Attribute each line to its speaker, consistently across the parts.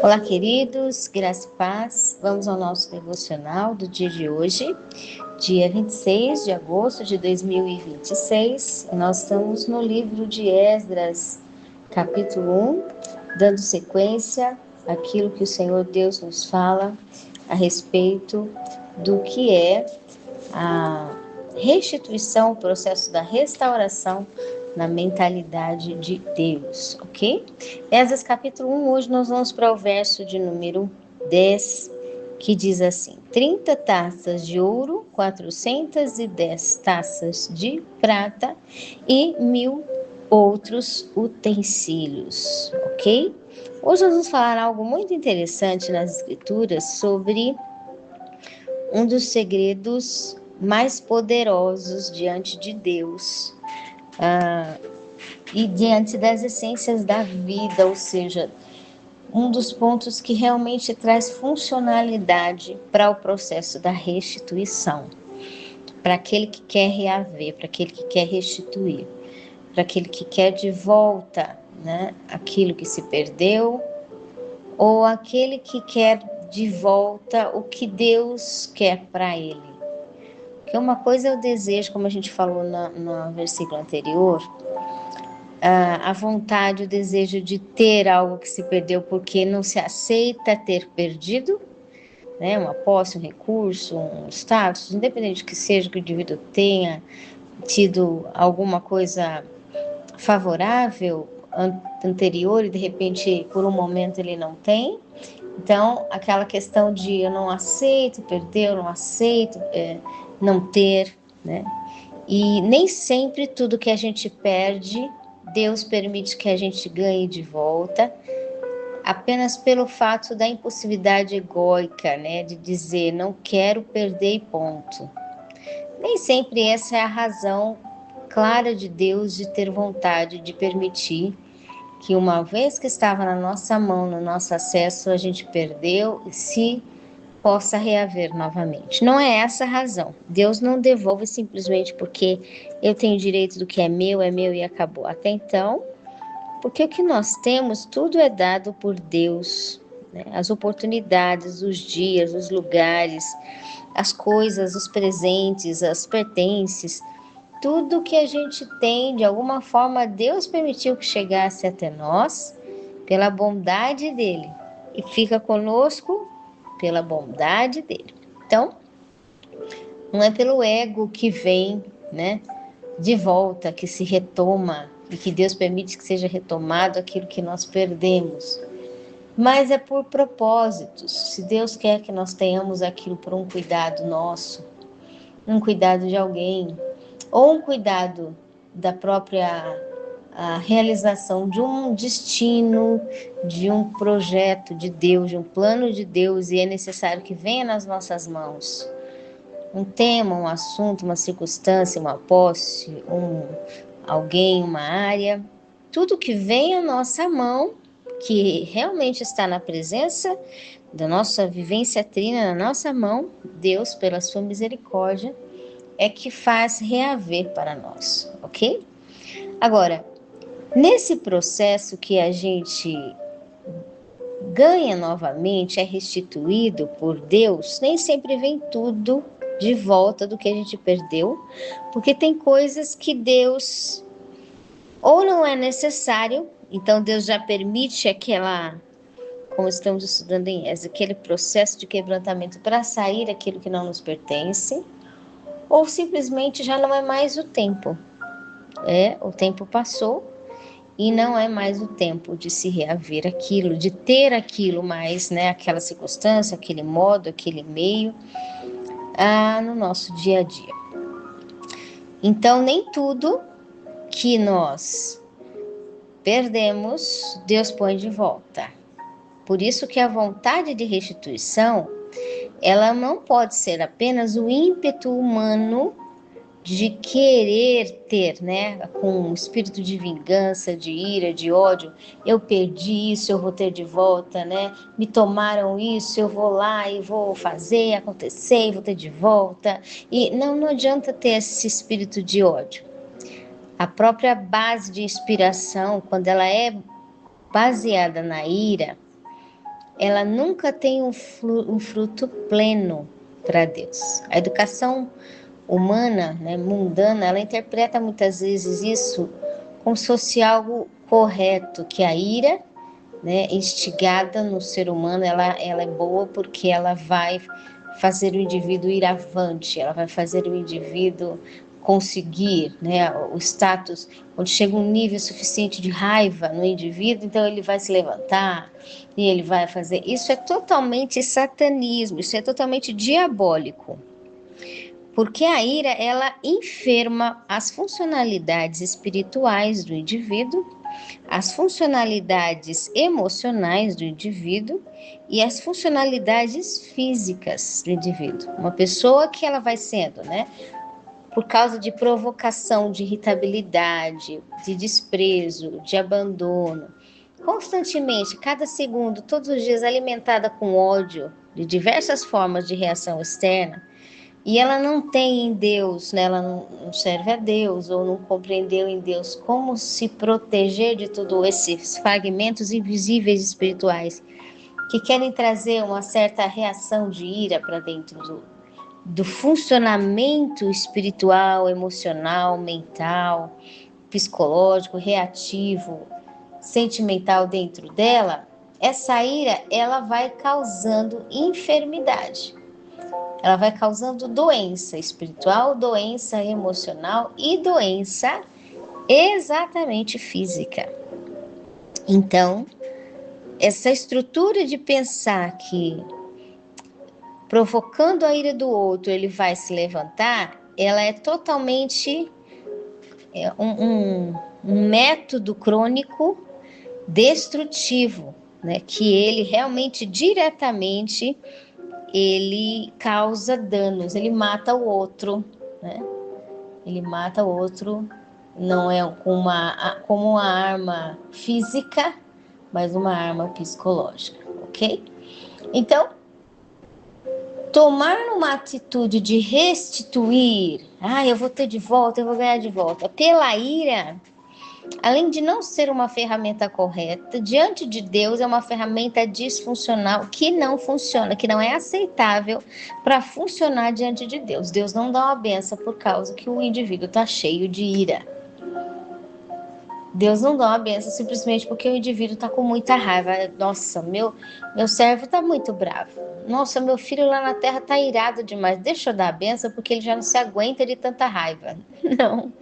Speaker 1: Olá, queridos, graça e paz. Vamos ao nosso devocional do dia de hoje, dia 26 de agosto de 2026. Nós estamos no livro de Esdras, capítulo 1, dando sequência àquilo que o Senhor Deus nos fala a respeito do que é a restituição, o processo da restauração na mentalidade de Deus, ok? Esdras capítulo 1, hoje nós vamos para o verso de número 10, que diz assim: 30 taças de ouro, 410 taças de prata e 1000 outros utensílios, ok? Hoje nós vamos falar algo muito interessante nas escrituras sobre um dos segredos mais poderosos diante de Deus, e diante das essências da vida, ou seja, um dos pontos que realmente traz funcionalidade para o processo da restituição, para aquele que quer reaver, para aquele que quer restituir, para aquele que quer de volta, né, aquilo que se perdeu, ou aquele que quer de volta o que Deus quer para ele. Porque uma coisa é o desejo, como a gente falou no versículo anterior, a vontade, o desejo de ter algo que se perdeu porque não se aceita ter perdido, né? Uma posse, um recurso, um status, independente que seja que o indivíduo tenha tido alguma coisa favorável anterior e de repente por um momento ele não tem. Então, aquela questão de eu não aceito perder, eu não aceito não ter, né? E nem sempre tudo que a gente perde, Deus permite que a gente ganhe de volta, apenas pelo fato da impulsividade egóica, né? De dizer, não quero perder e ponto. Nem sempre essa é a razão clara de Deus de ter vontade de permitir que uma vez que estava na nossa mão, no nosso acesso, a gente perdeu e se possa reaver novamente. Não é essa a razão. Deus não devolve simplesmente porque eu tenho direito do que é meu e acabou. Até então, porque o que nós temos, tudo é dado por Deus, né? As oportunidades, os dias, os lugares, as coisas, os presentes, as pertences, tudo que a gente tem, de alguma forma, Deus permitiu que chegasse até nós pela bondade dele e fica conosco pela bondade dele. Então, não é pelo ego que vem, né, de volta, que se retoma e que Deus permite que seja retomado aquilo que nós perdemos, mas é por propósitos. Se Deus quer que nós tenhamos aquilo por um cuidado nosso, um cuidado de alguém, ou um cuidado da própria realização de um destino, de um projeto de Deus, de um plano de Deus, e é necessário que venha nas nossas mãos um tema, um assunto, uma circunstância, uma posse, alguém, uma área, tudo que vem à nossa mão, que realmente está na presença da nossa vivência trina, na nossa mão, Deus, pela sua misericórdia, é que faz reaver para nós, ok? Agora, nesse processo que a gente ganha novamente, é restituído por Deus, nem sempre vem tudo de volta do que a gente perdeu, porque tem coisas que Deus ou não é necessário, então Deus já permite como estamos estudando em Esdras, aquele processo de quebrantamento para sair aquilo que não nos pertence, ou simplesmente já não é mais o tempo. O tempo passou e não é mais o tempo de se reaver aquilo, de ter aquilo mais, né, aquela circunstância, aquele modo, aquele meio, no nosso dia a dia. Então, nem tudo que nós perdemos, Deus põe de volta. Por isso que a vontade de restituição, ela não pode ser apenas o ímpeto humano de querer ter, né, com um espírito de vingança, de ira, de ódio, eu perdi isso, eu vou ter de volta, né, me tomaram isso, eu vou lá e vou fazer acontecer, vou ter de volta, e não adianta ter esse espírito de ódio. A própria base de inspiração, quando ela é baseada na ira, ela nunca tem um fruto pleno para Deus. A educação humana, né, mundana, ela interpreta muitas vezes isso como se fosse algo correto, que a ira, né, instigada no ser humano, ela é boa porque ela vai fazer o indivíduo ir avante, ela vai fazer o indivíduo conseguir, né, o status, quando chega um nível suficiente de raiva no indivíduo, então ele vai se levantar e ele vai fazer. Isso é totalmente satanismo, isso é totalmente diabólico. Porque a ira, ela enferma as funcionalidades espirituais do indivíduo, as funcionalidades emocionais do indivíduo e as funcionalidades físicas do indivíduo. Uma pessoa que ela vai sendo, né, por causa de provocação, de irritabilidade, de desprezo, de abandono, constantemente, cada segundo, todos os dias alimentada com ódio de diversas formas de reação externa, e ela não tem em Deus, né? Ela não serve a Deus ou não compreendeu em Deus como se proteger de todos esses fragmentos invisíveis espirituais que querem trazer uma certa reação de ira para dentro do funcionamento espiritual, emocional, mental, psicológico, reativo, sentimental dentro dela. Essa ira, ela vai causando enfermidade. Ela vai causando doença espiritual, doença emocional e doença exatamente física. Então, essa estrutura de pensar que provocando a ira do outro ele vai se levantar, ela é totalmente um método crônico destrutivo, né? Que ele realmente diretamente ele causa danos, ele mata o outro, né? Ele mata o outro, não é como uma arma física, mas uma arma psicológica, ok? Então, tomar uma atitude de restituir, eu vou ter de volta, eu vou ganhar de volta, pela ira, além de não ser uma ferramenta correta, diante de Deus é uma ferramenta disfuncional que não funciona, que não é aceitável para funcionar diante de Deus. Deus não dá uma benção por causa que o indivíduo está cheio de ira. Deus não dá uma benção simplesmente porque o indivíduo está com muita raiva. Nossa, meu servo está muito bravo. Nossa, meu filho lá na terra está irado demais. Deixa eu dar a benção porque ele já não se aguenta de tanta raiva. Não.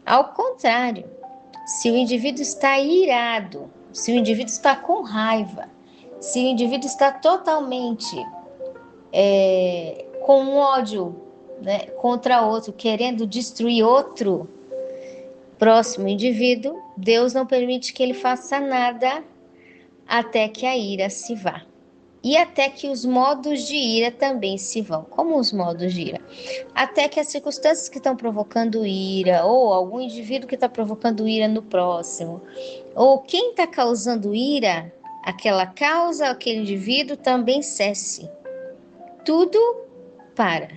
Speaker 1: Ao contrário. Se o indivíduo está irado, se o indivíduo está com raiva, se o indivíduo está totalmente com ódio, né, contra outro, querendo destruir outro próximo indivíduo, Deus não permite que ele faça nada até que a ira se vá. E até que os modos de ira também se vão. Como os modos de ira? Até que as circunstâncias que estão provocando ira, ou algum indivíduo que está provocando ira no próximo, ou quem está causando ira, aquela causa, aquele indivíduo também cesse. Tudo para.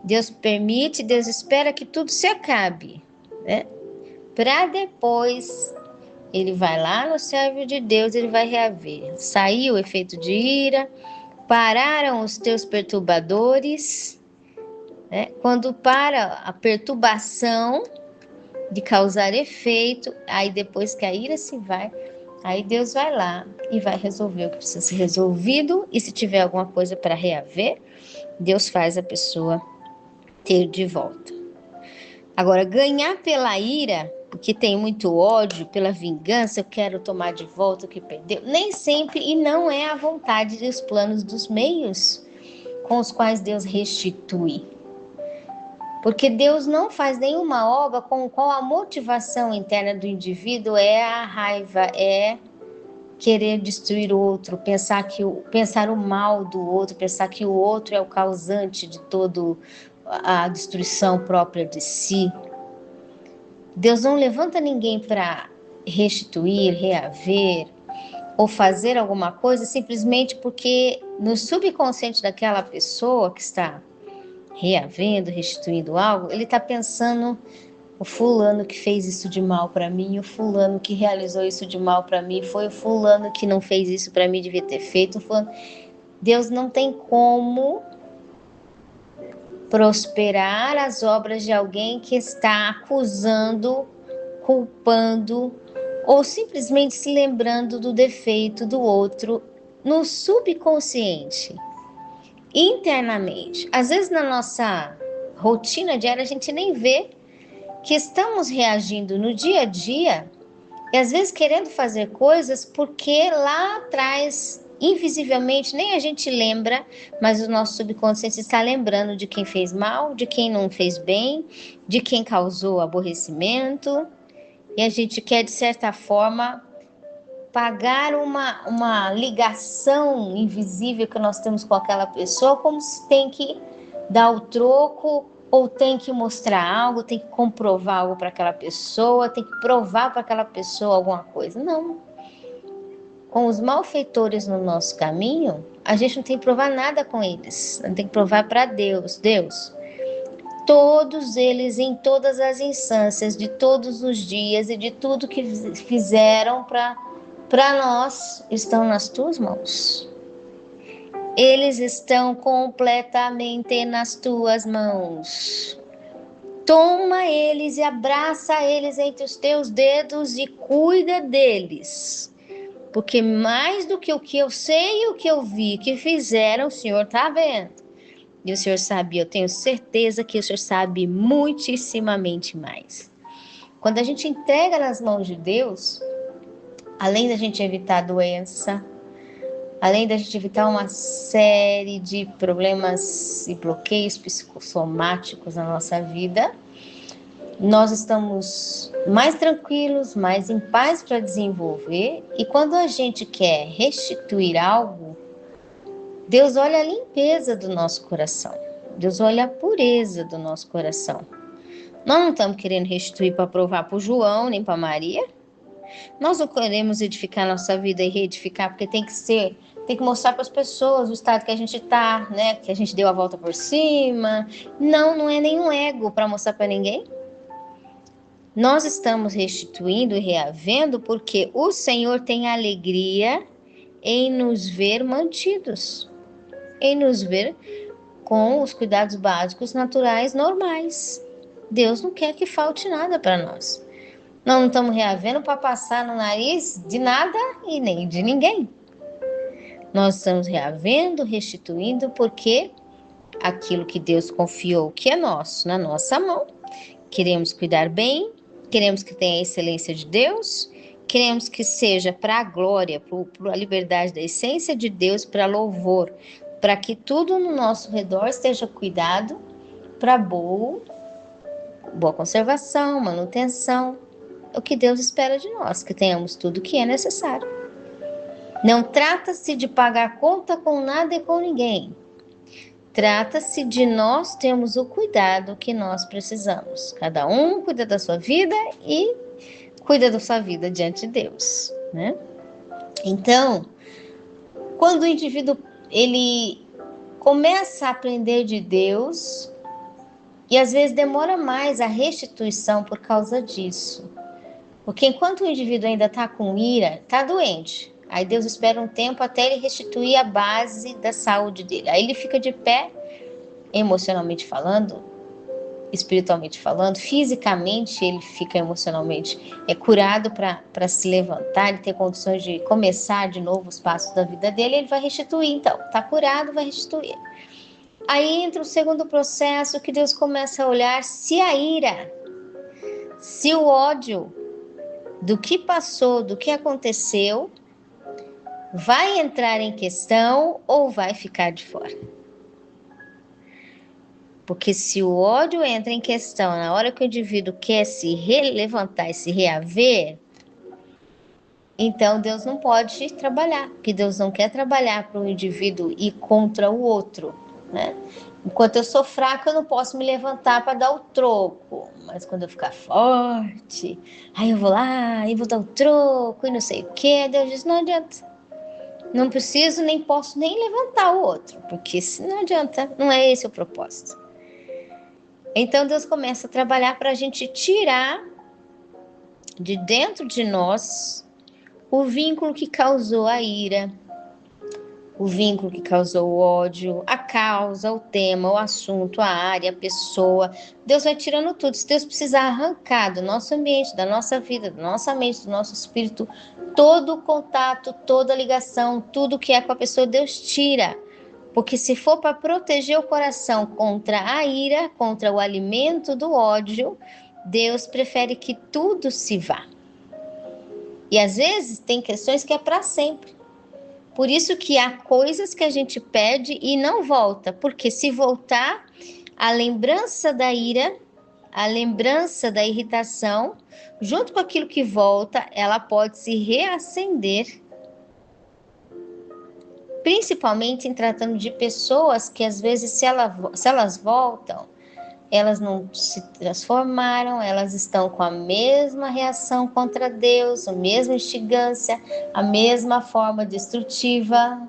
Speaker 1: Deus permite, Deus espera que tudo se acabe, né? Para depois ele vai lá no servo de Deus, ele vai reaver. Saiu o efeito de ira, pararam os teus perturbadores, né? Quando para a perturbação de causar efeito, aí depois que a ira se vai, aí Deus vai lá e vai resolver o que precisa ser resolvido, e se tiver alguma coisa para reaver, Deus faz a pessoa ter de volta. Agora, ganhar pela ira, porque tem muito ódio, pela vingança, eu quero tomar de volta o que perdeu, nem sempre, e não é a vontade dos planos dos meios com os quais Deus restitui. Porque Deus não faz nenhuma obra com qual a motivação interna do indivíduo é a raiva, é querer destruir o outro, pensar o mal do outro, pensar que o outro é o causante de toda a destruição própria de si. Deus não levanta ninguém para restituir, reaver ou fazer alguma coisa simplesmente porque no subconsciente daquela pessoa que está reavendo, restituindo algo, ele está pensando o fulano que fez isso de mal para mim, o fulano que realizou isso de mal para mim, foi o fulano que não fez isso para mim, devia ter feito. Deus não tem como prosperar as obras de alguém que está acusando, culpando ou simplesmente se lembrando do defeito do outro no subconsciente, internamente. Às vezes na nossa rotina diária a gente nem vê que estamos reagindo no dia a dia e às vezes querendo fazer coisas porque lá atrás, invisivelmente, nem a gente lembra, mas o nosso subconsciente está lembrando de quem fez mal, de quem não fez bem, de quem causou aborrecimento. E a gente quer, de certa forma, pagar uma ligação invisível que nós temos com aquela pessoa, como se tem que dar o troco ou tem que mostrar algo, tem que comprovar algo para aquela pessoa, tem que provar para aquela pessoa alguma coisa. Não. Com os malfeitores no nosso caminho, a gente não tem que provar nada com eles. A gente tem que provar para Deus. Deus, todos eles, em todas as instâncias, de todos os dias e de tudo que fizeram para nós, estão nas tuas mãos. Eles estão completamente nas tuas mãos. Toma eles e abraça eles entre os teus dedos e cuida deles. Porque mais do que o que eu sei e o que eu vi que fizeram, o Senhor está vendo. E o Senhor sabe, eu tenho certeza que o Senhor sabe muitíssimamente mais. Quando a gente entrega nas mãos de Deus, além da gente evitar doença, além da gente evitar uma série de problemas e bloqueios psicossomáticos na nossa vida, nós estamos mais tranquilos, mais em paz para desenvolver. E quando a gente quer restituir algo, Deus olha a limpeza do nosso coração. Deus olha a pureza do nosso coração. Nós não estamos querendo restituir para provar para o João, nem para Maria. Nós não queremos edificar nossa vida e reedificar, porque tem que mostrar para as pessoas o estado que a gente está, né? Que a gente deu a volta por cima. Não, não é nenhum ego para mostrar para ninguém. Nós estamos restituindo e reavendo porque o Senhor tem alegria em nos ver mantidos, em nos ver com os cuidados básicos naturais normais. Deus não quer que falte nada para nós. Nós não estamos reavendo para passar no nariz de nada e nem de ninguém. Nós estamos reavendo, restituindo, porque aquilo que Deus confiou que é nosso, na nossa mão, queremos cuidar bem, queremos que tenha a excelência de Deus, queremos que seja para a glória, para a liberdade da essência de Deus, para louvor, para que tudo no nosso redor esteja cuidado para boa conservação, manutenção. O que Deus espera de nós, que tenhamos tudo o que é necessário. Não trata-se de pagar conta com nada e com ninguém. Trata-se de nós termos o cuidado que nós precisamos. Cada um cuida da sua vida e cuida da sua vida diante de Deus, né? Então, quando o indivíduo ele começa a aprender de Deus, e às vezes demora mais a restituição por causa disso. Porque enquanto o indivíduo ainda está com ira, está doente. Aí Deus espera um tempo até ele restituir a base da saúde dele. Aí ele fica de pé, emocionalmente falando, espiritualmente falando, fisicamente ele fica emocionalmente curado para se levantar e ter condições de começar de novo os passos da vida dele. Ele vai restituir, então. Está curado, vai restituir. Aí entra o segundo processo que Deus começa a olhar se a ira, se o ódio do que passou, do que aconteceu, vai entrar em questão ou vai ficar de fora. Porque se o ódio entra em questão na hora que o indivíduo quer se levantar e se reaver, então Deus não pode trabalhar, porque Deus não quer trabalhar para o indivíduo ir contra o outro, né? Enquanto eu sou fraco, eu não posso me levantar para dar o troco. Mas quando eu ficar forte, aí eu vou lá e vou dar o troco e não sei o quê. Deus diz, não adianta. Não preciso, nem posso nem levantar o outro. Porque se não adianta, não é esse o propósito. Então Deus começa a trabalhar para a gente tirar de dentro de nós o vínculo que causou a ira, o vínculo que causou o ódio, a causa, o tema, o assunto, a área, a pessoa. Deus vai tirando tudo. Se Deus precisar arrancar do nosso ambiente, da nossa vida, da nossa mente, do nosso espírito, todo o contato, toda a ligação, tudo que é com a pessoa, Deus tira. Porque se for para proteger o coração contra a ira, contra o alimento do ódio, Deus prefere que tudo se vá. E às vezes tem questões que é para sempre. Por isso que há coisas que a gente pede e não volta, porque se voltar, a lembrança da ira, a lembrança da irritação, junto com aquilo que volta, ela pode se reacender. Principalmente em tratando de pessoas que às vezes, se elas voltam, elas não se transformaram, elas estão com a mesma reação contra Deus, a mesma instigância, a mesma forma destrutiva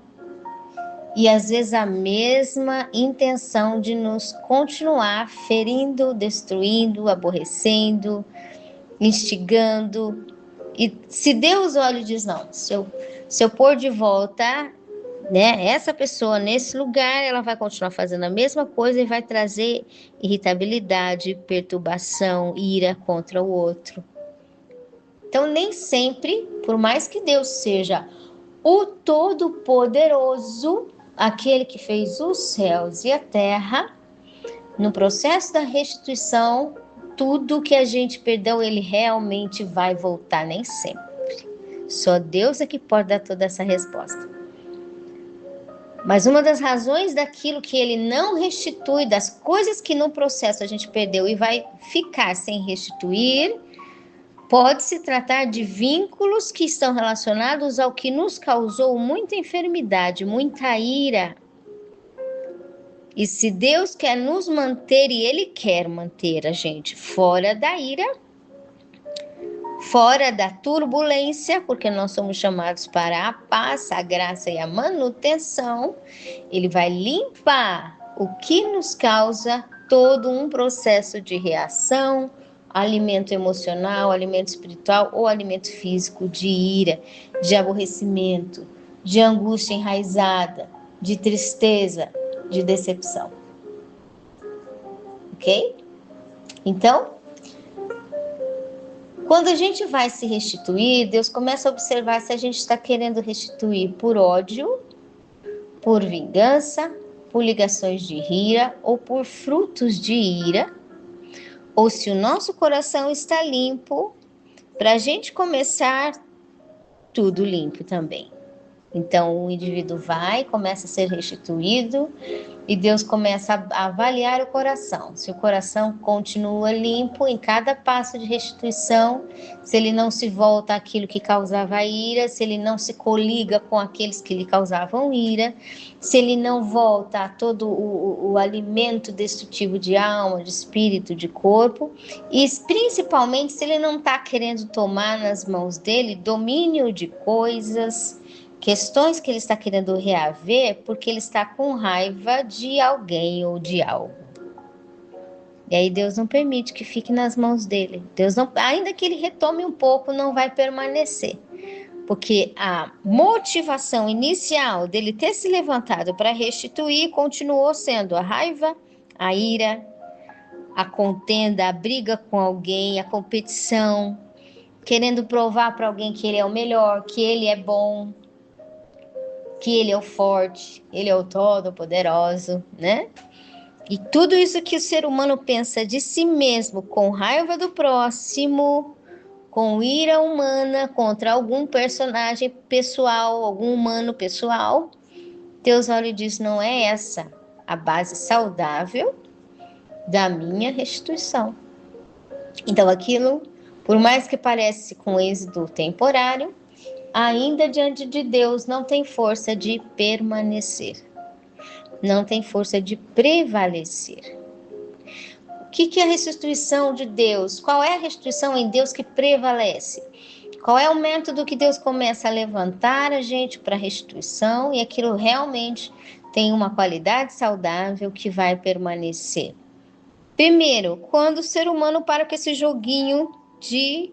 Speaker 1: e às vezes a mesma intenção de nos continuar ferindo, destruindo, aborrecendo, instigando. E se Deus olha e diz, não, se eu pôr de volta, né, essa pessoa nesse lugar, ela vai continuar fazendo a mesma coisa e vai trazer irritabilidade, perturbação, ira contra o outro. Então, nem sempre, por mais que Deus seja o Todo-Poderoso, aquele que fez os céus e a terra, no processo da restituição, tudo que a gente perdeu, ele realmente vai voltar, nem sempre. Só Deus é que pode dar toda essa resposta. Mas uma das razões daquilo que ele não restitui, das coisas que no processo a gente perdeu e vai ficar sem restituir, pode se tratar de vínculos que estão relacionados ao que nos causou muita enfermidade, muita ira. E se Deus quer nos manter, e Ele quer manter a gente fora da ira, fora da turbulência, porque nós somos chamados para a paz, a graça e a manutenção, Ele vai limpar o que nos causa todo um processo de reação, alimento emocional, alimento espiritual ou alimento físico, de ira, de aborrecimento, de angústia enraizada, de tristeza, de decepção. Ok? Então, quando a gente vai se restituir, Deus começa a observar se a gente está querendo restituir por ódio, por vingança, por ligações de ira ou por frutos de ira, ou se o nosso coração está limpo, para a gente começar tudo limpo também. Então o indivíduo vai, começa a ser restituído e Deus começa a avaliar o coração. Se o coração continua limpo em cada passo de restituição, se ele não se volta àquilo que causava ira, se ele não se coliga com aqueles que lhe causavam ira, se ele não volta a todo o alimento destrutivo de alma, de espírito, de corpo, e principalmente se ele não está querendo tomar nas mãos dele domínio de coisas, questões que ele está querendo reaver porque ele está com raiva de alguém ou de algo. E aí Deus não permite que fique nas mãos dele. Deus não, ainda que ele retome um pouco, não vai permanecer. Porque a motivação inicial dele ter se levantado para restituir continuou sendo a raiva, a ira, a contenda, a briga com alguém, a competição, querendo provar para alguém que ele é o melhor, que ele é bom, que ele é o forte, ele é o todo-poderoso, né? E tudo isso que o ser humano pensa de si mesmo, com raiva do próximo, com ira humana contra algum personagem pessoal, algum humano pessoal, Deus olha e diz, não é essa a base saudável da minha restituição. Então aquilo, por mais que pareça com êxito temporário, ainda diante de Deus não tem força de permanecer, não tem força de prevalecer. O que é a restituição de Deus? Qual é a restituição em Deus que prevalece? Qual é o método que Deus começa a levantar a gente para restituição e aquilo realmente tem uma qualidade saudável que vai permanecer? Primeiro, quando o ser humano para com esse joguinho de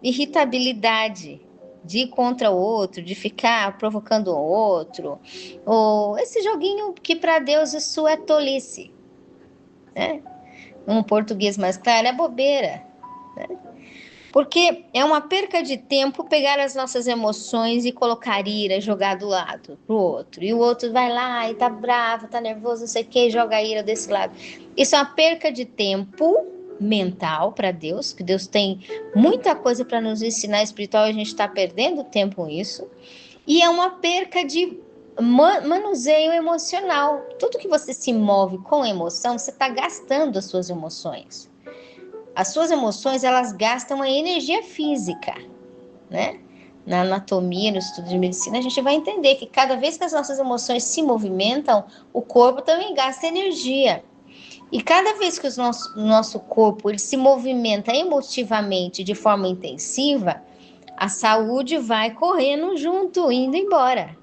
Speaker 1: irritabilidade, de ir contra o outro, de ficar provocando o outro, ou esse joguinho que para Deus isso é tolice, né? Um português mais claro, é bobeira, né? Porque é uma perca de tempo pegar as nossas emoções e colocar ira, jogar do lado pro outro. E o outro vai lá e tá bravo, tá nervoso, não sei o que, joga a ira desse lado. Isso é uma perca de tempo mental para Deus, que Deus tem muita coisa para nos ensinar espiritual e a gente está perdendo tempo com isso. E é uma perca de manuseio emocional. Tudo que você se move com emoção, você está gastando as suas emoções. As suas emoções, elas gastam a energia física, né? Na anatomia, no estudo de medicina, a gente vai entender que cada vez que as nossas emoções se movimentam, o corpo também gasta energia. E cada vez que o nosso corpo ele se movimenta emotivamente de forma intensiva, a saúde vai correndo junto, indo embora.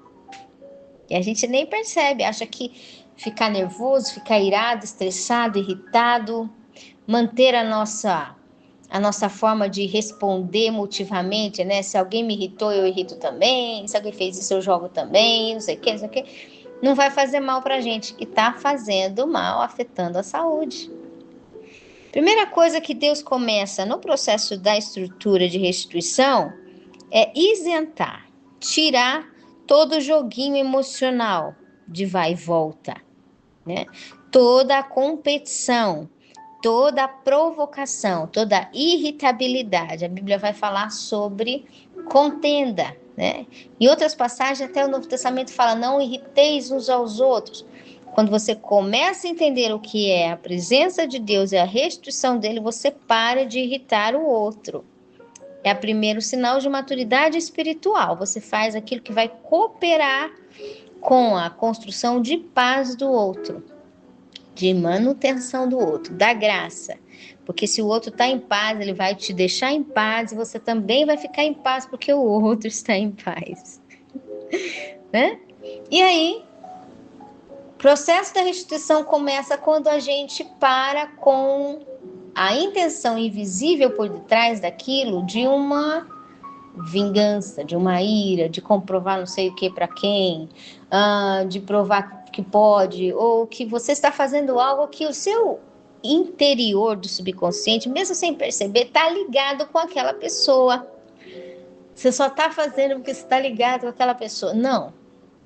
Speaker 1: E a gente nem percebe, acha que ficar nervoso, ficar irado, estressado, irritado, manter a nossa forma de responder emotivamente, né? Se alguém me irritou, eu irrito também. Se alguém fez isso, eu jogo também. Não sei o que, não sei o que. Não vai fazer mal pra gente. E tá fazendo mal, afetando a saúde. Primeira coisa que Deus começa no processo da estrutura de restituição é isentar, tirar todo o joguinho emocional de vai e volta, né? Toda a competição, toda a provocação, toda a irritabilidade. A Bíblia vai falar sobre contenda, né? Em outras passagens, até o Novo Testamento fala: não irriteis uns aos outros. Quando você começa a entender o que é a presença de Deus e a restituição dele, você para de irritar o outro. É o primeiro sinal de maturidade espiritual. Você faz aquilo que vai cooperar com a construção de paz do outro, de manutenção do outro, da graça. Porque se o outro está em paz, ele vai te deixar em paz e você também vai ficar em paz porque o outro está em paz. Né? E aí, o processo da restituição começa quando a gente para com a intenção invisível por detrás daquilo de uma vingança, de uma ira, de comprovar não sei o que para quem, de provar que pode, ou que você está fazendo algo que o seu interior do subconsciente, mesmo sem perceber, está ligado com aquela pessoa. Você só está fazendo porque você está ligado com aquela pessoa. Não.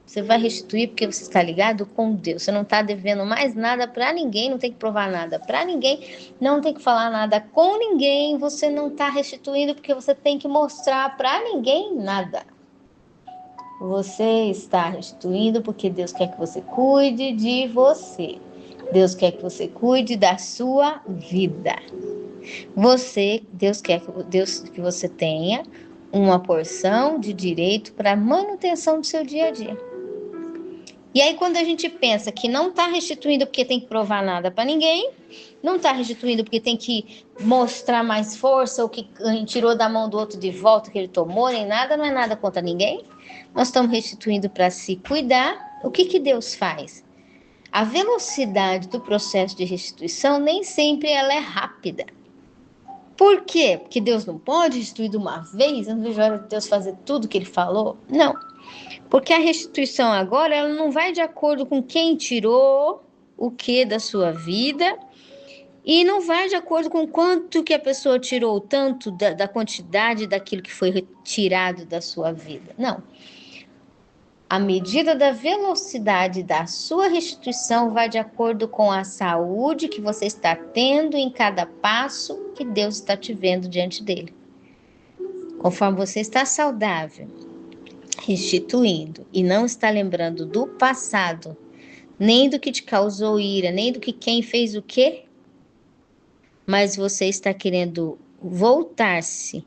Speaker 1: Você vai restituir porque você está ligado com Deus. Você não está devendo mais nada para ninguém, não tem que provar nada para ninguém, não tem que falar nada com ninguém. Você não está restituindo porque você tem que mostrar para ninguém nada. Você está restituindo porque Deus quer que você cuide de você. Deus quer que você cuide da sua vida. Deus quer que você tenha uma porção de direito para manutenção do seu dia a dia. E aí, quando a gente pensa que não está restituindo porque tem que provar nada para ninguém, não está restituindo porque tem que mostrar mais força, ou que tirou da mão do outro de volta que ele tomou, nem nada, não é nada contra ninguém. Nós estamos restituindo para se cuidar. O que Deus faz? A velocidade do processo de restituição nem sempre ela é rápida. Por quê? Porque Deus não pode restituir de uma vez? Eu não vejo a hora de Deus fazer tudo que ele falou? Não. Porque a restituição agora, ela não vai de acordo com quem tirou o que da sua vida e não vai de acordo com quanto que a pessoa tirou, tanto da quantidade daquilo que foi retirado da sua vida. Não. A medida da velocidade da sua restituição vai de acordo com a saúde que você está tendo em cada passo que Deus está te vendo diante dele. Conforme você está saudável, restituindo e não está lembrando do passado, nem do que te causou ira, nem do que quem fez o quê, mas você está querendo voltar-se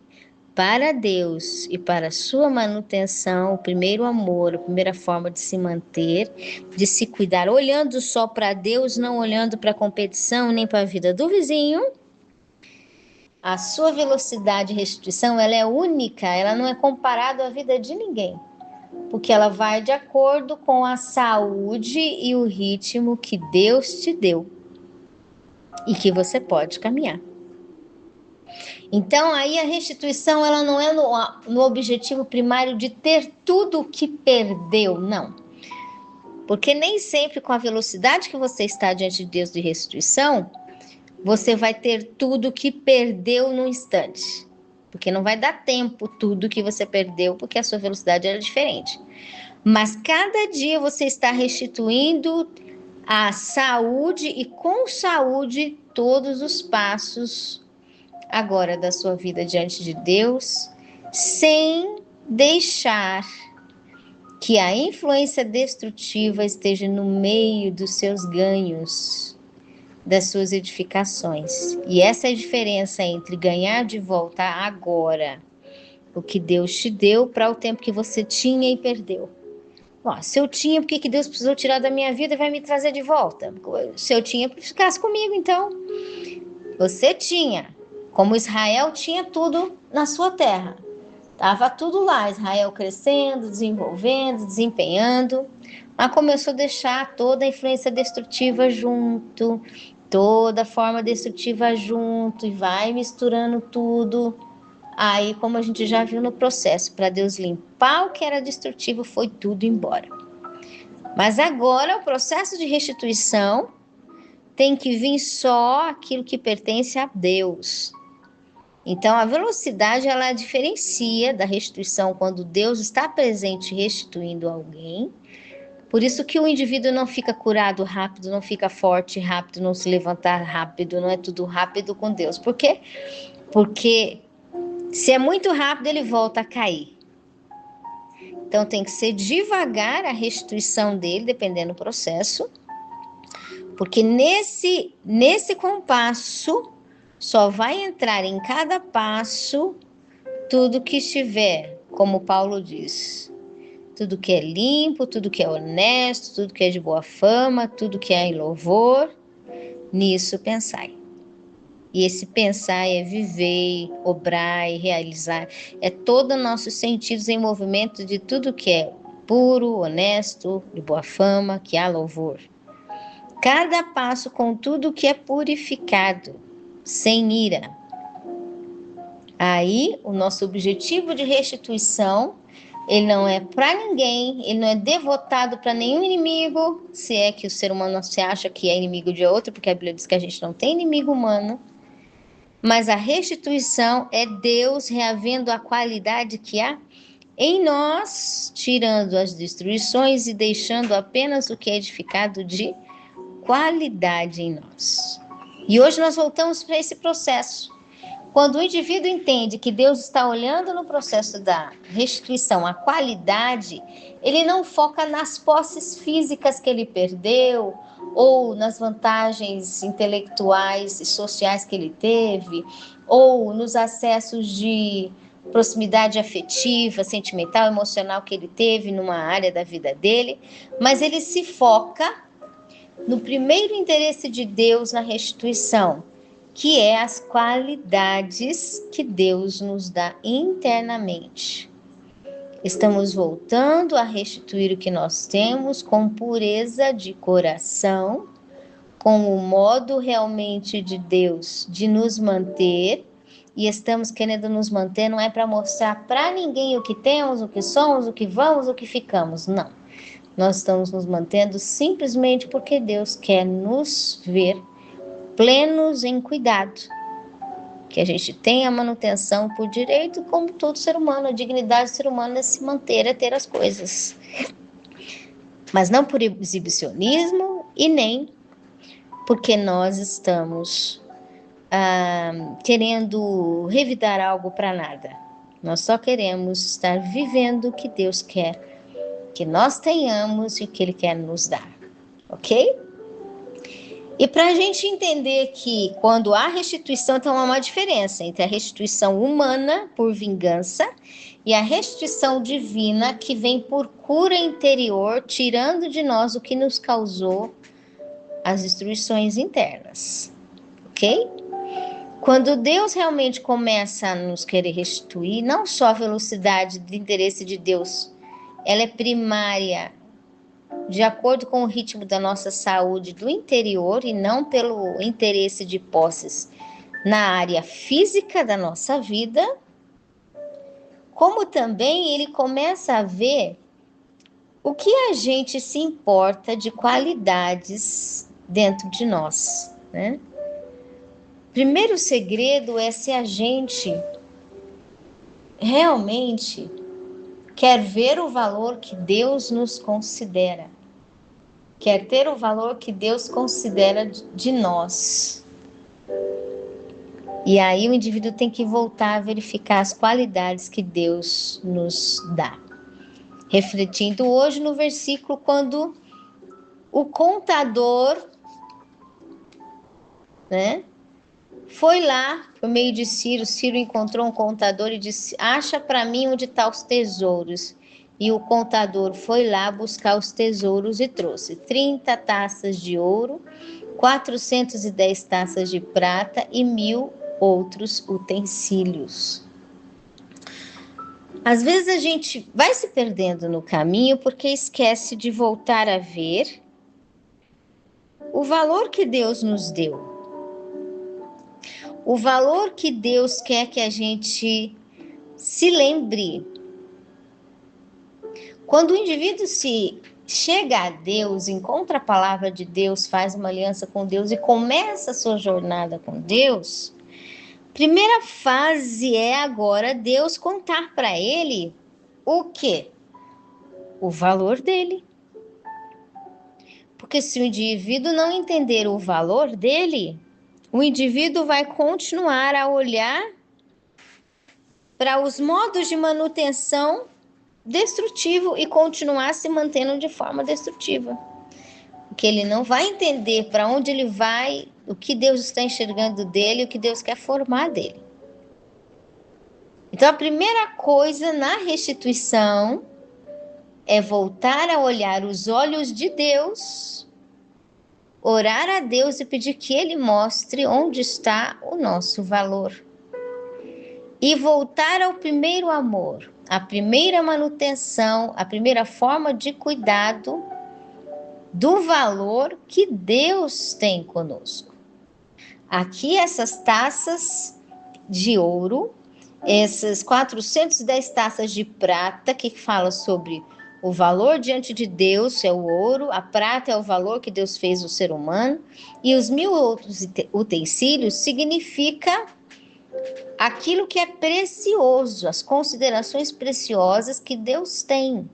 Speaker 1: para Deus e para a sua manutenção, o primeiro amor, a primeira forma de se manter, de se cuidar, olhando só para Deus, não olhando para a competição, nem para a vida do vizinho. A sua velocidade de restituição, ela é única, ela não é comparada à vida de ninguém, porque ela vai de acordo com a saúde e o ritmo que Deus te deu. e que você pode caminhar. Então, aí a restituição, ela não é no objetivo primário de ter tudo o que perdeu, não. Porque nem sempre com a velocidade que você está diante de Deus de restituição, você vai ter tudo o que perdeu no instante. Porque não vai dar tempo tudo que você perdeu, porque a sua velocidade era diferente. Mas cada dia você está restituindo a saúde e com saúde todos os passos agora da sua vida diante de Deus, sem deixar que a influência destrutiva esteja no meio dos seus ganhos, das suas edificações. E essa é a diferença entre ganhar de volta agora o que Deus te deu para o tempo que você tinha e perdeu. Se eu tinha, por que Deus precisou tirar da minha vida e vai me trazer de volta? Se eu tinha, ficasse comigo, então. Você tinha, como Israel tinha tudo na sua terra. Estava tudo lá, Israel crescendo, desenvolvendo, desempenhando, mas começou a deixar toda a influência destrutiva junto, toda a forma destrutiva junto, e vai misturando tudo. Aí, como a gente já viu no processo, para Deus limpar o que era destrutivo, foi tudo embora. Mas agora, o processo de restituição tem que vir só aquilo que pertence a Deus. Então, a velocidade, ela diferencia da restituição quando Deus está presente restituindo alguém. Por isso que o indivíduo não fica curado rápido, não fica forte rápido, não se levanta rápido, não é tudo rápido com Deus. Por quê? Porque se é muito rápido, ele volta a cair. Então, tem que ser devagar a restituição dele, dependendo do processo. Porque nesse compasso, só vai entrar em cada passo tudo que estiver, como Paulo diz, tudo que é limpo, tudo que é honesto, tudo que é de boa fama, tudo que é em louvor, nisso pensai. E esse pensar é viver, obrar e realizar. É todo nossos sentidos em movimento de tudo que é puro, honesto, de boa fama, que há louvor. Cada passo com tudo que é purificado, sem ira. Aí, o nosso objetivo de restituição, ele não é para ninguém, ele não é devotado para nenhum inimigo, se é que o ser humano se acha que é inimigo de outro, porque a Bíblia diz que a gente não tem inimigo humano. Mas a restituição é Deus reavendo a qualidade que há em nós, tirando as destruições e deixando apenas o que é edificado de qualidade em nós. E hoje nós voltamos para esse processo. Quando o indivíduo entende que Deus está olhando no processo da restituição a qualidade, ele não foca nas posses físicas que ele perdeu, ou nas vantagens intelectuais e sociais que ele teve, ou nos acessos de proximidade afetiva, sentimental, emocional que ele teve numa área da vida dele, mas ele se foca no primeiro interesse de Deus na restituição, que é as qualidades que Deus nos dá internamente. Estamos voltando a restituir o que nós temos com pureza de coração, com o modo realmente de Deus de nos manter, e estamos querendo nos manter, não é para mostrar para ninguém o que temos, o que somos, o que vamos, o que ficamos, não. Nós estamos nos mantendo simplesmente porque Deus quer nos ver plenos em cuidado, que a gente tenha a manutenção por direito, como todo ser humano, a dignidade do ser humano é se manter, é ter as coisas. Mas não por exibicionismo e nem porque nós estamos querendo revidar algo para nada. Nós só queremos estar vivendo o que Deus quer que nós tenhamos e o que Ele quer nos dar, ok? E para a gente entender que quando há restituição, então há uma diferença entre a restituição humana por vingança e a restituição divina que vem por cura interior, tirando de nós o que nos causou as destruições internas, ok? Quando Deus realmente começa a nos querer restituir, não só a velocidade de interesse de Deus, ela é primária de acordo com o ritmo da nossa saúde do interior e não pelo interesse de posses na área física da nossa vida, como também ele começa a ver o que a gente se importa de qualidades dentro de nós, né? Primeiro segredo é se a gente realmente quer ver o valor que Deus nos considera, quer ter o valor que Deus considera de nós. E aí o indivíduo tem que voltar a verificar as qualidades que Deus nos dá. Refletindo hoje no versículo, quando o contador, né, foi lá por meio de Ciro. Ciro encontrou um contador e disse: acha para mim onde estão os tesouros. E o contador foi lá buscar os tesouros e trouxe 30 taças de ouro, 410 taças de prata e 1.000 outros utensílios. Às vezes a gente vai se perdendo no caminho porque esquece de voltar a ver o valor que Deus nos deu. O valor que Deus quer que a gente se lembre. Quando o indivíduo se chega a Deus, encontra a palavra de Deus, faz uma aliança com Deus e começa a sua jornada com Deus, primeira fase é agora Deus contar para ele o quê? O valor dele. Porque se o indivíduo não entender o valor dele, o indivíduo vai continuar a olhar para os modos de manutenção destrutivo e continuar se mantendo de forma destrutiva. Porque ele não vai entender para onde ele vai, o que Deus está enxergando dele, o que Deus quer formar dele. Então a primeira coisa na restituição é voltar a olhar os olhos de Deus, orar a Deus e pedir que Ele mostre onde está o nosso valor. E voltar ao primeiro amor, a primeira manutenção, a primeira forma de cuidado do valor que Deus tem conosco. Aqui essas taças de ouro, essas 410 taças de prata, que fala sobre o valor diante de Deus, é o ouro, a prata é o valor que Deus fez o ser humano, e os 1.000 outros utensílios significa aquilo que é precioso, as considerações preciosas que Deus tem,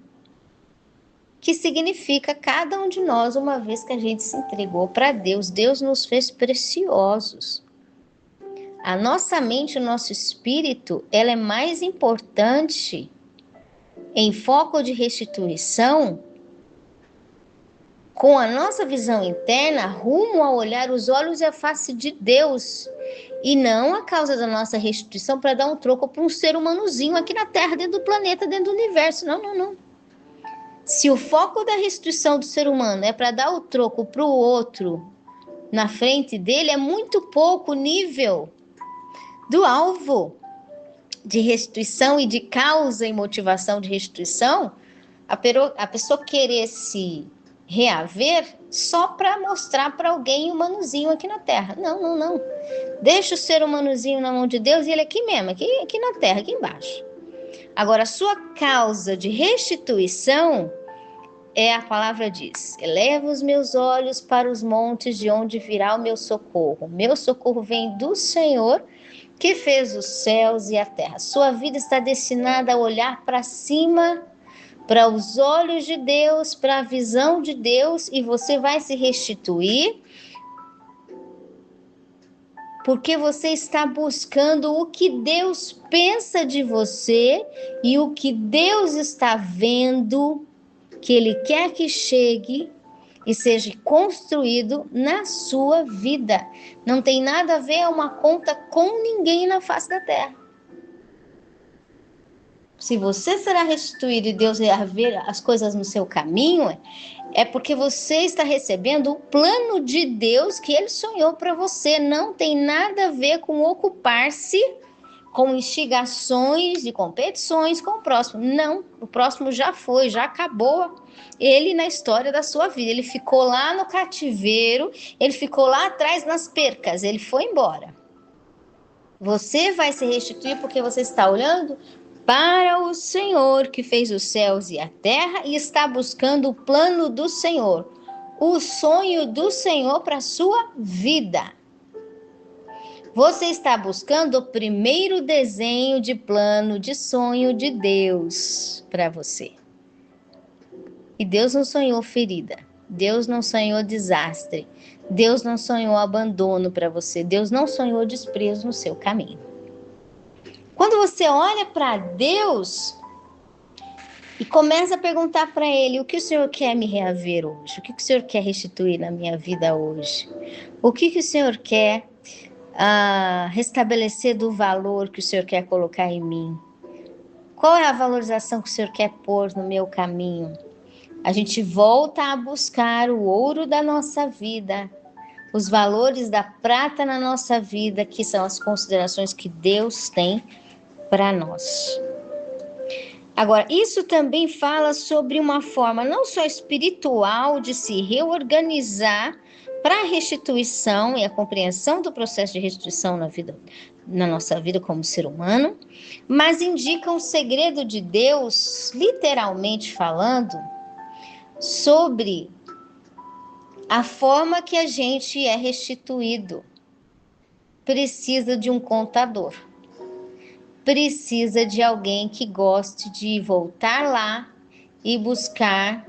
Speaker 1: que significa cada um de nós, uma vez que a gente se entregou para Deus, Deus nos fez preciosos. A nossa mente, o nosso espírito, ela é mais importante em foco de restituição, com a nossa visão interna, rumo a olhar os olhos e a face de Deus, e não a causa da nossa restituição para dar um troco para um ser humanozinho aqui na Terra, dentro do planeta, dentro do universo. Não. Se o foco da restituição do ser humano é para dar o troco para o outro na frente dele, é muito pouco o nível do alvo de restituição e de causa e motivação de restituição, a pessoa querer se reaver só para mostrar para alguém humanozinho aqui na Terra. Não. Deixa o ser humanozinho na mão de Deus e ele aqui mesmo, aqui na Terra, aqui embaixo. Agora, a sua causa de restituição é a palavra diz: eleva os meus olhos para os montes, de onde virá o meu socorro. Meu socorro vem do Senhor, que fez os céus e a terra. Sua vida está destinada a olhar para cima, para os olhos de Deus, para a visão de Deus, e você vai se restituir, porque você está buscando o que Deus pensa de você e o que Deus está vendo, que Ele quer que chegue e seja construído na sua vida. Não tem nada a ver uma conta com ninguém na face da terra. Se você será restituído e Deus reaver as coisas no seu caminho, é porque você está recebendo o plano de Deus que Ele sonhou para você. Não tem nada a ver com ocupar-se com instigações e competições com o próximo. Não, o próximo já foi, já acabou ele na história da sua vida. Ele ficou lá no cativeiro, ele ficou lá atrás nas percas, ele foi embora. Você vai se restituir porque você está olhando para o Senhor que fez os céus e a terra e está buscando o plano do Senhor, o sonho do Senhor para a sua vida. Você está buscando o primeiro desenho de plano, de sonho de Deus para você. E Deus não sonhou ferida, Deus não sonhou desastre, Deus não sonhou abandono para você, Deus não sonhou desprezo no seu caminho. Quando você olha para Deus e começa a perguntar para Ele, o que o Senhor quer me reaver hoje? O que o Senhor quer restituir na minha vida hoje? O que o Senhor quer restabelecer do valor que o Senhor quer colocar em mim? Qual é a valorização que o Senhor quer pôr no meu caminho? A gente volta a buscar o ouro da nossa vida, os valores da prata na nossa vida, que são as considerações que Deus tem para nós. Agora, isso também fala sobre uma forma não só espiritual de se reorganizar para a restituição e a compreensão do processo de restituição na nossa vida como ser humano, mas indica um segredo de Deus, literalmente falando, sobre a forma que a gente é restituído. Precisa de um contador. Precisa de alguém que goste de voltar lá e buscar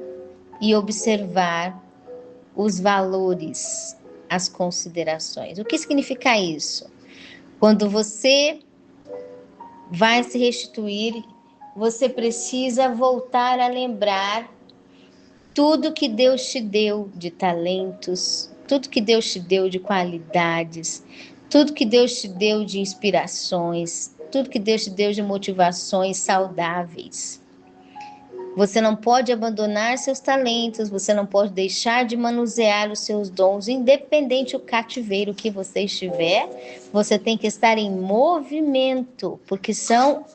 Speaker 1: e observar os valores, as considerações. O que significa isso? Quando você vai se restituir, você precisa voltar a lembrar tudo que Deus te deu de talentos, tudo que Deus te deu de qualidades, tudo que Deus te deu de inspirações, tudo que Deus te deu de motivações saudáveis. Você não pode abandonar seus talentos, você não pode deixar de manusear os seus dons, independente do cativeiro que você estiver, você tem que estar em movimento, porque são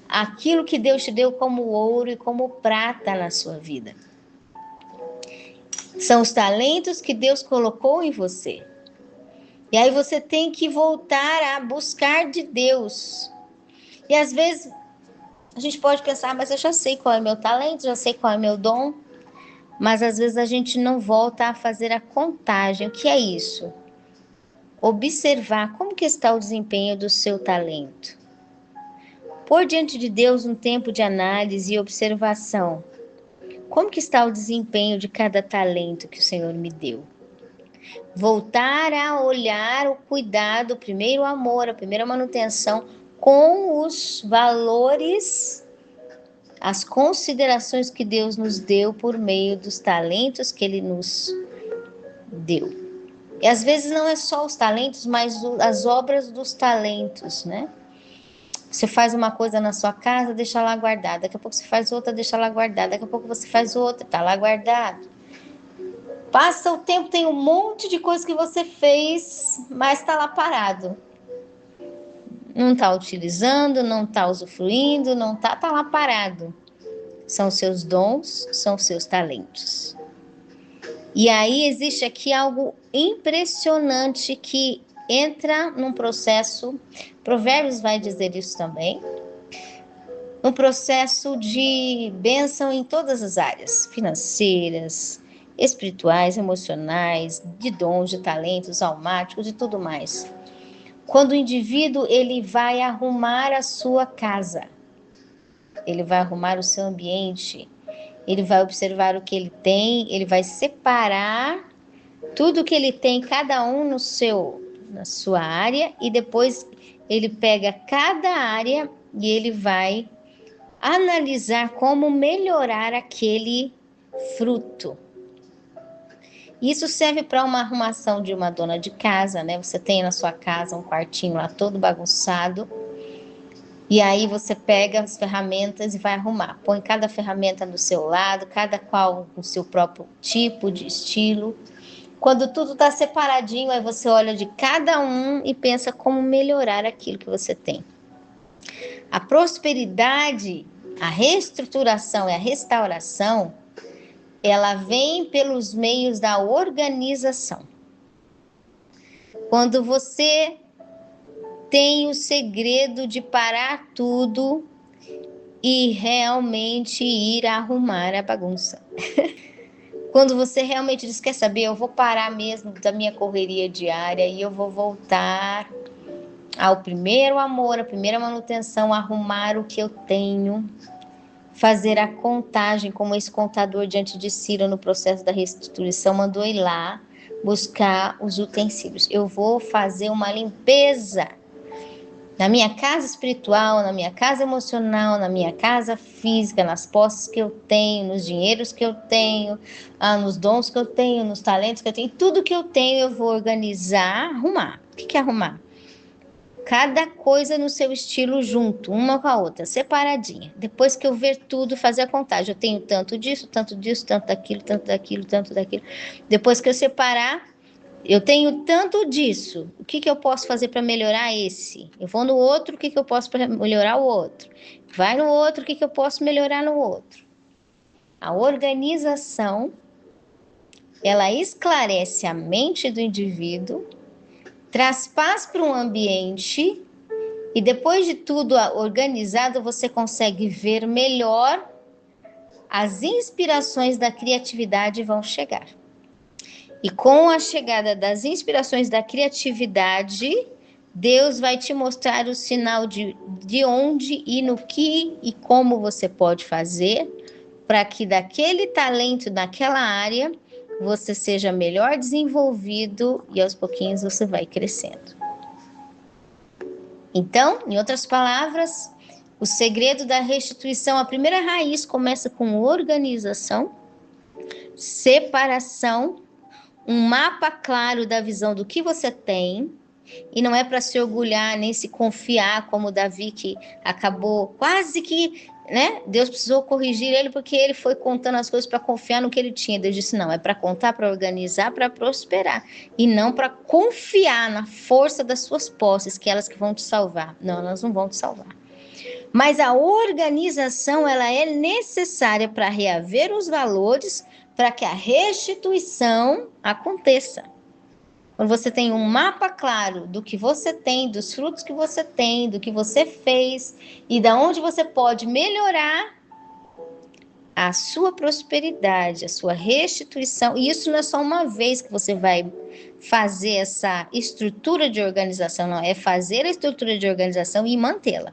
Speaker 1: aquilo que Deus te deu como ouro e como prata na sua vida. São os talentos que Deus colocou em você. E aí você tem que voltar a buscar de Deus. E às vezes a gente pode pensar, mas eu já sei qual é meu talento, já sei qual é meu dom. Mas às vezes a gente não volta a fazer a contagem. O que é isso? Observar como que está o desempenho do seu talento. Pôr diante de Deus um tempo de análise e observação. Como que está o desempenho de cada talento que o Senhor me deu? Voltar a olhar o cuidado, o primeiro amor, a primeira manutenção com os valores, as considerações que Deus nos deu por meio dos talentos que Ele nos deu. E às vezes não é só os talentos, mas as obras dos talentos, né? Você faz uma coisa na sua casa, deixa lá guardada. Daqui a pouco você faz outra, deixa lá guardada. Daqui a pouco você faz outra, tá lá guardado. Passa o tempo, tem um monte de coisa que você fez, mas tá lá parado. Não tá utilizando, não tá usufruindo, não tá lá parado. São seus dons, são seus talentos. E aí existe aqui algo impressionante que entra num processo, Provérbios vai dizer isso também, um processo de bênção em todas as áreas, financeiras, espirituais, emocionais, de dons, de talentos, almáticos, de tudo mais. Quando o indivíduo ele vai arrumar a sua casa, ele vai arrumar o seu ambiente, ele vai observar o que ele tem, ele vai separar tudo que ele tem, cada um na sua área, e depois ele pega cada área e ele vai analisar como melhorar aquele fruto. Isso serve para uma arrumação de uma dona de casa, né? Você tem na sua casa um quartinho lá todo bagunçado, e aí você pega as ferramentas e vai arrumar. Põe cada ferramenta do seu lado, cada qual com o seu próprio tipo de estilo. Quando tudo está separadinho, aí você olha de cada um e pensa como melhorar aquilo que você tem. A prosperidade, a reestruturação e a restauração, ela vem pelos meios da organização. Quando você tem o segredo de parar tudo e realmente ir arrumar a bagunça. Quando você realmente diz, quer saber, eu vou parar mesmo da minha correria diária e eu vou voltar ao primeiro amor, a primeira manutenção, arrumar o que eu tenho, fazer a contagem, como esse contador diante de Ciro no processo da restituição mandou ir lá buscar os utensílios. Eu vou fazer uma limpeza na minha casa espiritual, na minha casa emocional, na minha casa física, nas posses que eu tenho, nos dinheiros que eu tenho, nos dons que eu tenho, nos talentos que eu tenho, tudo que eu tenho eu vou organizar, arrumar. O que é arrumar? Cada coisa no seu estilo junto, uma com a outra, separadinha. Depois que eu ver tudo, fazer a contagem. Eu tenho tanto disso, tanto daquilo, tanto daquilo, tanto daquilo. Depois que eu separar, eu tenho tanto disso. O que eu posso fazer para melhorar esse? Eu vou no outro, o que eu posso para melhorar o outro? Vai no outro, o que eu posso melhorar no outro? A organização, ela esclarece a mente do indivíduo, traz paz para um ambiente e depois de tudo organizado, você consegue ver melhor, as inspirações da criatividade vão chegar. E com a chegada das inspirações da criatividade, Deus vai te mostrar o sinal de onde e no que e como você pode fazer para que daquele talento, daquela área, você seja melhor desenvolvido e aos pouquinhos você vai crescendo. Então, em outras palavras, o segredo da restituição, a primeira raiz começa com organização, separação, um mapa claro da visão do que você tem, e não é para se orgulhar nem se confiar como Davi, que acabou quase que, né? Deus precisou corrigir ele porque ele foi contando as coisas para confiar no que ele tinha. Deus disse, não, é para contar, para organizar, para prosperar, e não para confiar na força das suas posses, que elas que vão te salvar. Não, elas não vão te salvar. Mas a organização, ela é necessária para reaver os valores, para que a restituição aconteça. Quando você tem um mapa claro do que você tem, dos frutos que você tem, do que você fez e da onde você pode melhorar a sua prosperidade, a sua restituição, e isso não é só uma vez que você vai fazer essa estrutura de organização, não, é fazer a estrutura de organização e mantê-la.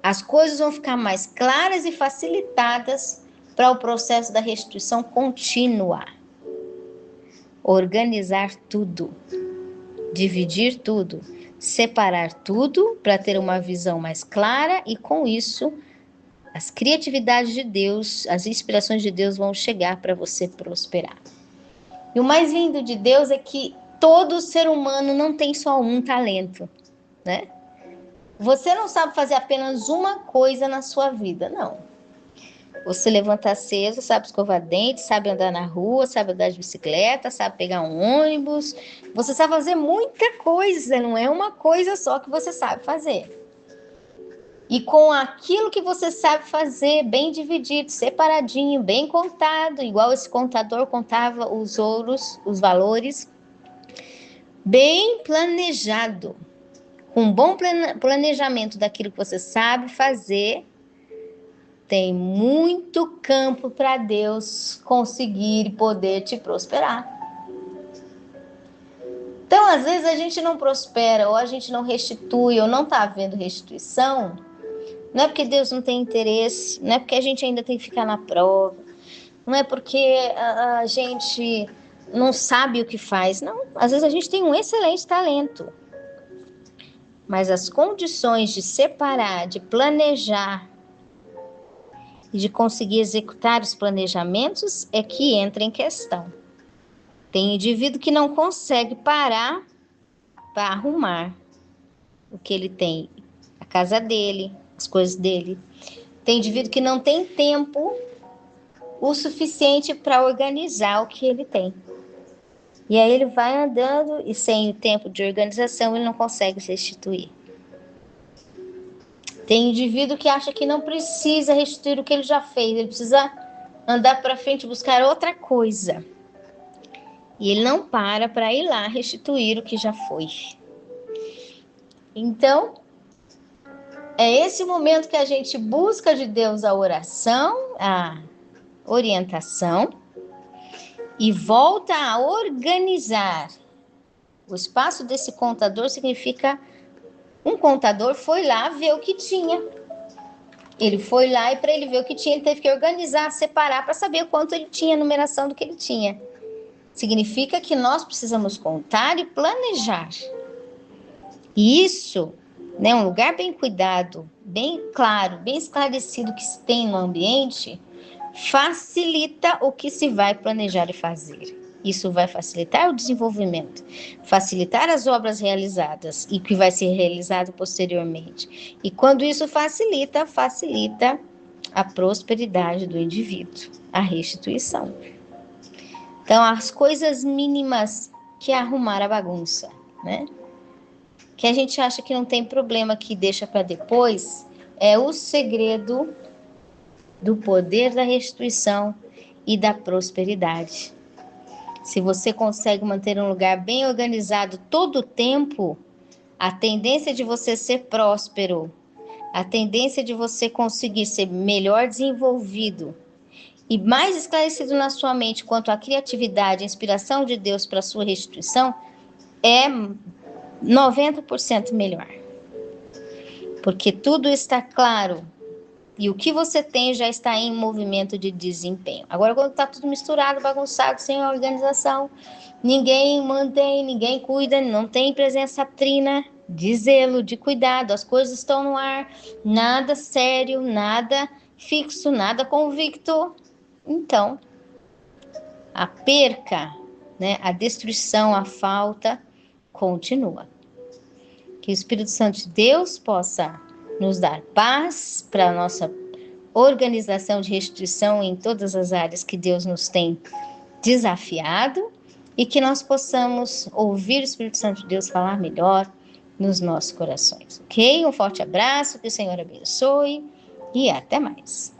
Speaker 1: As coisas vão ficar mais claras e facilitadas para o processo da restituição contínua. Organizar tudo, dividir tudo, separar tudo para ter uma visão mais clara e com isso as criatividades de Deus, as inspirações de Deus vão chegar para você prosperar. E o mais lindo de Deus é que todo ser humano não tem só um talento, né? Você não sabe fazer apenas uma coisa na sua vida, não. Você levanta cedo, sabe escovar dente, sabe andar na rua, sabe andar de bicicleta, sabe pegar um ônibus. Você sabe fazer muita coisa, não é uma coisa só que você sabe fazer. E com aquilo que você sabe fazer, bem dividido, separadinho, bem contado, igual esse contador contava os ouros, os valores, bem planejado, com um bom planejamento daquilo que você sabe fazer, tem muito campo para Deus conseguir e poder te prosperar. Então, às vezes a gente não prospera, ou a gente não restitui, ou não está havendo restituição, não é porque Deus não tem interesse, não é porque a gente ainda tem que ficar na prova, não é porque a gente não sabe o que faz, não. Às vezes a gente tem um excelente talento, mas as condições de separar, de planejar e de conseguir executar os planejamentos é que entra em questão. Tem indivíduo que não consegue parar para arrumar o que ele tem, a casa dele, as coisas dele. Tem indivíduo que não tem tempo o suficiente para organizar o que ele tem. E aí ele vai andando e sem o tempo de organização ele não consegue restituir. Tem indivíduo que acha que não precisa restituir o que ele já fez, ele precisa andar para frente e buscar outra coisa. E ele não para ir lá restituir o que já foi. Então, é esse momento que a gente busca de Deus a oração, a orientação, e volta a organizar. O espaço desse contador significa um contador foi lá ver o que tinha. Ele foi lá e para ele ver o que tinha, ele teve que organizar, separar para saber quanto ele tinha, a numeração do que ele tinha. Significa que nós precisamos contar e planejar. E isso, né, um lugar bem cuidado, bem claro, bem esclarecido que se tem no ambiente, facilita o que se vai planejar e fazer. Isso vai facilitar o desenvolvimento, facilitar as obras realizadas e o que vai ser realizado posteriormente. E quando isso facilita a prosperidade do indivíduo, a restituição. Então, as coisas mínimas que é arrumar a bagunça, né? Que a gente acha que não tem problema, que deixa para depois, é o segredo do poder da restituição e da prosperidade. Se você consegue manter um lugar bem organizado todo o tempo, a tendência de você ser próspero, a tendência de você conseguir ser melhor desenvolvido e mais esclarecido na sua mente quanto à criatividade, a inspiração de Deus para a sua restituição, é 90% melhor. Porque tudo está claro e o que você tem já está em movimento de desempenho. Agora, quando está tudo misturado, bagunçado, sem organização, ninguém mantém, ninguém cuida, não tem presença trina, de zelo, de cuidado, as coisas estão no ar, nada sério, nada fixo, nada convicto. Então, a perca, né, a destruição, a falta, continua. Que o Espírito Santo de Deus possa nos dar paz para a nossa organização de restituição em todas as áreas que Deus nos tem desafiado e que nós possamos ouvir o Espírito Santo de Deus falar melhor nos nossos corações, ok? Um forte abraço, que o Senhor abençoe e até mais.